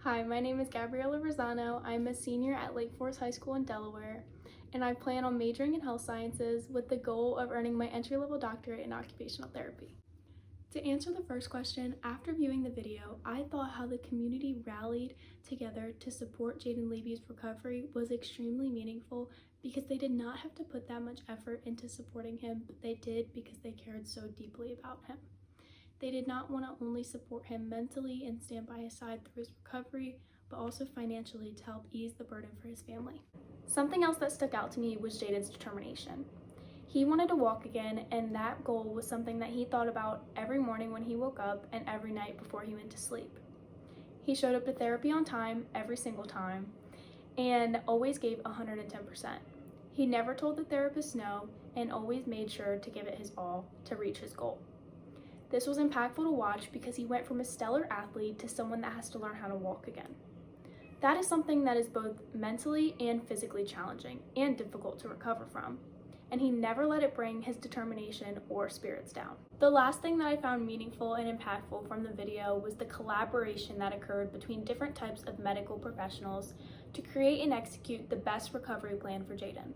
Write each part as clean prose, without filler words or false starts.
Hi, my name is Gabriella Rosano. I'm a senior at Lake Forest High School in Delaware, and I plan on majoring in health sciences with the goal of earning my entry-level doctorate in occupational therapy. To answer the first question, after viewing the video, I thought how the community rallied together to support Jaden Levy's recovery was extremely meaningful because they did not have to put that much effort into supporting him, but they did because they cared so deeply about him. They did not want to only support him mentally and stand by his side through his recovery, but also financially to help ease the burden for his family. Something else that stuck out to me was Jaden's determination. He wanted to walk again, and that goal was something that he thought about every morning when he woke up and every night before he went to sleep. He showed up to therapy on time every single time and always gave 110%. He never told the therapist no and always made sure to give it his all to reach his goal. This was impactful to watch because he went from a stellar athlete to someone that has to learn how to walk again. That is something that is both mentally and physically challenging and difficult to recover from, and he never let it bring his determination or spirits down. The last thing that I found meaningful and impactful from the video was the collaboration that occurred between different types of medical professionals to create and execute the best recovery plan for Jaden.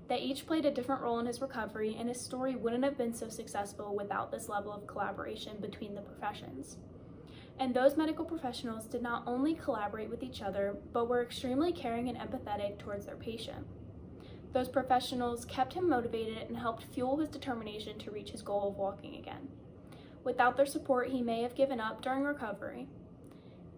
They each played a different role in his recovery, and his story wouldn't have been so successful without this level of collaboration between the professions. And those medical professionals did not only collaborate with each other, but were extremely caring and empathetic towards their patient. Those professionals kept him motivated and helped fuel his determination to reach his goal of walking again. Without their support, he may have given up during recovery.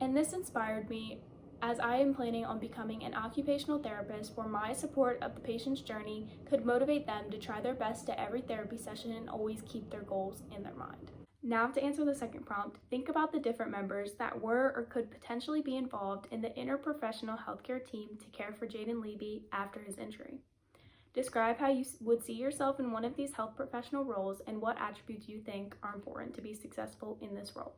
And this inspired me as I am planning on becoming an occupational therapist where my support of the patient's journey could motivate them to try their best at every therapy session and always keep their goals in their mind. Now to answer the second prompt, think about the different members that were or could potentially be involved in the interprofessional healthcare team to care for Jaden Levy after his injury. Describe how you would see yourself in one of these health professional roles and what attributes you think are important to be successful in this role.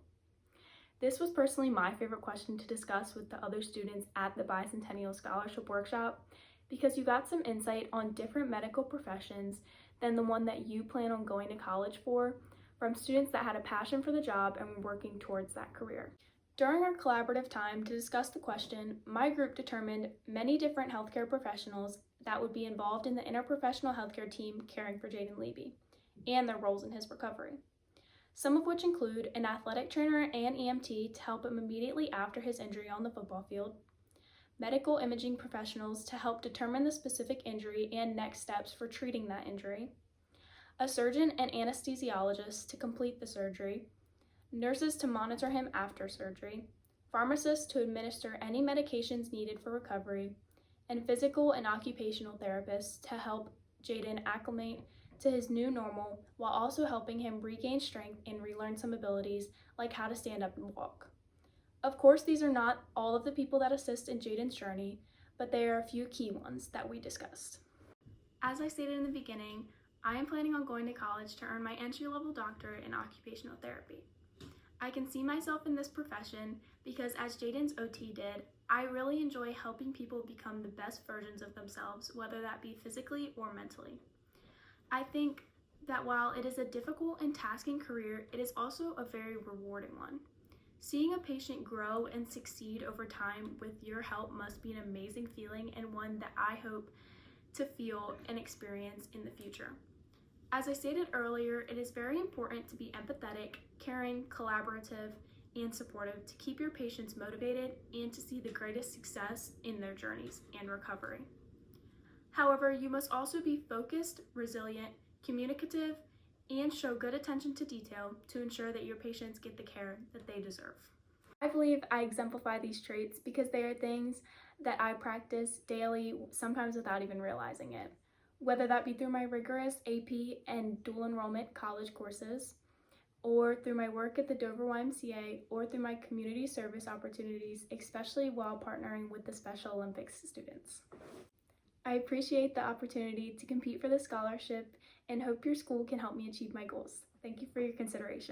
This was personally my favorite question to discuss with the other students at the Bicentennial Scholarship Workshop because you got some insight on different medical professions than the one that you plan on going to college for from students that had a passion for the job and were working towards that career. During our collaborative time to discuss the question, my group determined many different healthcare professionals that would be involved in the interprofessional healthcare team caring for Jaden Levy and their roles in his recovery. Some of which include an athletic trainer and EMT to help him immediately after his injury on the football field, medical imaging professionals to help determine the specific injury and next steps for treating that injury, a surgeon and anesthesiologist to complete the surgery, nurses to monitor him after surgery, pharmacists to administer any medications needed for recovery, and physical and occupational therapists to help Jaden acclimate to his new normal while also helping him regain strength and relearn some abilities like how to stand up and walk. Of course, these are not all of the people that assist in Jaden's journey, but they are a few key ones that we discussed. As I stated in the beginning, I am planning on going to college to earn my entry-level doctorate in occupational therapy. I can see myself in this profession because as Jaden's OT did, I really enjoy helping people become the best versions of themselves, whether that be physically or mentally. I think that while it is a difficult and tasking career, it is also a very rewarding one. Seeing a patient grow and succeed over time with your help must be an amazing feeling and one that I hope to feel and experience in the future. As I stated earlier, it is very important to be empathetic, caring, collaborative, and supportive to keep your patients motivated and to see the greatest success in their journeys and recovery. However, you must also be focused, resilient, communicative, and show good attention to detail to ensure that your patients get the care that they deserve. I believe I exemplify these traits because they are things that I practice daily, sometimes without even realizing it. Whether that be through my rigorous AP and dual enrollment college courses, or through my work at the Dover YMCA, or through my community service opportunities, especially while partnering with the Special Olympics students. I appreciate the opportunity to compete for this scholarship and hope your school can help me achieve my goals. Thank you for your consideration.